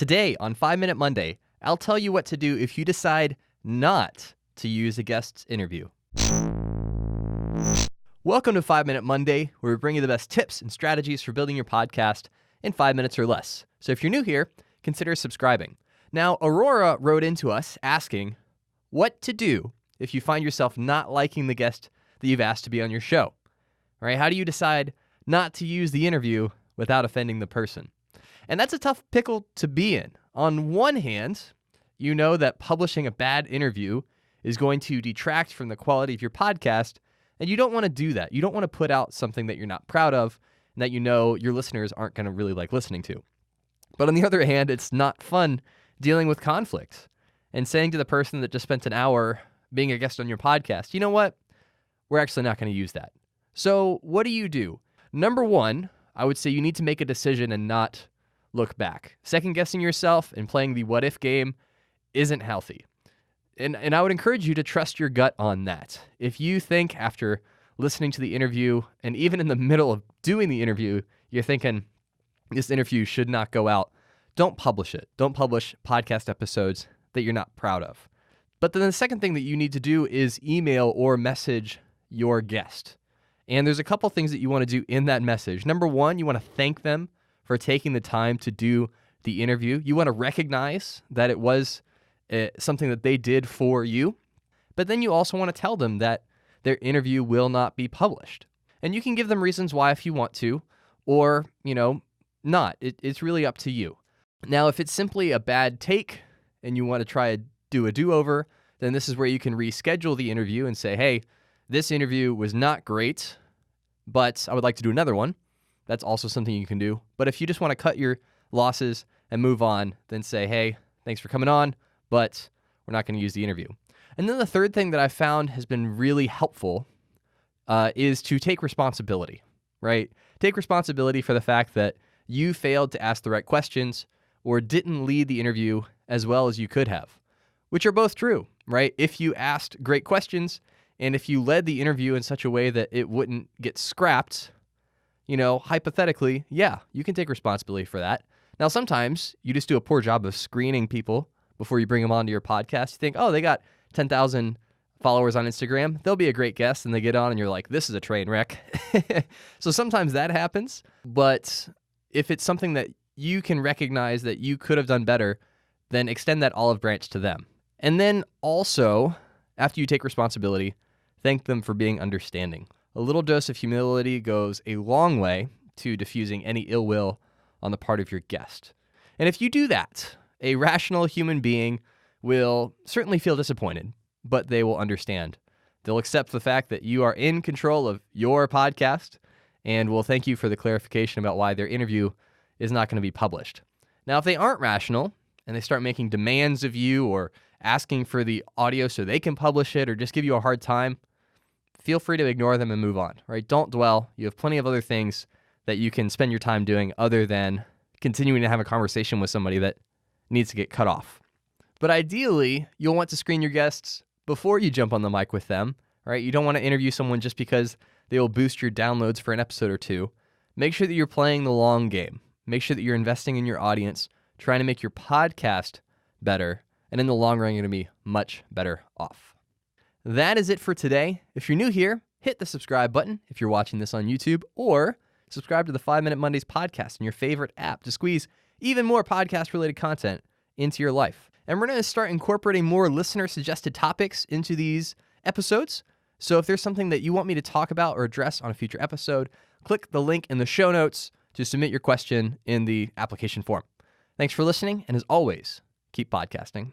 Today on 5 Minute Monday, I'll tell you what to do if you decide not to use a guest's interview. Welcome to 5 Minute Monday, where we bring you the best tips and strategies for building your podcast in 5 minutes or less. So if you're new here, consider subscribing. Now, Aurora wrote into us asking what to do if you find yourself not liking the guest that you've asked to be on your show. All right, how do you decide not to use the interview without offending the person? And that's a tough pickle to be in. On one hand, you know that publishing a bad interview is going to detract from the quality of your podcast, and you don't want to do that. You don't want to put out something that you're not proud of and that you know your listeners aren't going to really like listening to. But on the other hand, it's not fun dealing with conflicts and saying to the person that just spent an hour being a guest on your podcast, you know what? We're actually not going to use that. So what do? Number one, I would say you need to make a decision and not look back. Second guessing yourself and playing the what if game isn't healthy. And I would encourage you to trust your gut on that. If you think after listening to the interview and even in the middle of doing the interview, you're thinking this interview should not go out, don't publish it. Don't publish podcast episodes that you're not proud of. But then the second thing that you need to do is email or message your guest. And there's a couple things that you want to do in that message. Number one, you want to thank them for taking the time to do the interview. You want to recognize that it was something that they did for you. But then you also want to tell them that their interview will not be published. And you can give them reasons why if you want to, or, not. It's really up to you. Now, if it's simply a bad take and you want to try to do a do-over, then this is where you can reschedule the interview and say, hey, this interview was not great, but I would like to do another one. That's also something you can do. But if you just want to cut your losses and move on, then say, hey, thanks for coming on, but we're not going to use the interview. And then the third thing that I found has been really helpful is to take responsibility, right? Take responsibility for the fact that you failed to ask the right questions or didn't lead the interview as well as you could have, which are both true, right? If you asked great questions and if you led the interview in such a way that it wouldn't get scrapped, hypothetically, yeah, you can take responsibility for that. Now, sometimes you just do a poor job of screening people before you bring them onto your podcast. You think, oh, they got 10,000 followers on Instagram. They'll be a great guest. And they get on and you're like, this is a train wreck. So sometimes that happens. But if it's something that you can recognize that you could have done better, then extend that olive branch to them. And then also, after you take responsibility, thank them for being understanding. A little dose of humility goes a long way to diffusing any ill will on the part of your guest. And if you do that, a rational human being will certainly feel disappointed, but they will understand. They'll accept the fact that you are in control of your podcast and will thank you for the clarification about why their interview is not going to be published. Now, if they aren't rational and they start making demands of you or asking for the audio so they can publish it or just give you a hard time, feel free to ignore them and move on, right? Don't dwell. You have plenty of other things that you can spend your time doing other than continuing to have a conversation with somebody that needs to get cut off. But ideally, you'll want to screen your guests before you jump on the mic with them, right? You don't want to interview someone just because they will boost your downloads for an episode or two. Make sure that you're playing the long game. Make sure that you're investing in your audience, trying to make your podcast better, and in the long run, you're going to be much better off. That is it for today. If you're new here, hit the subscribe button if you're watching this on YouTube, or subscribe to the 5 Minute Mondays podcast in your favorite app to squeeze even more podcast-related content into your life. And we're going to start incorporating more listener-suggested topics into these episodes. So if there's something that you want me to talk about or address on a future episode, click the link in the show notes to submit your question in the application form. Thanks for listening, and as always, keep podcasting.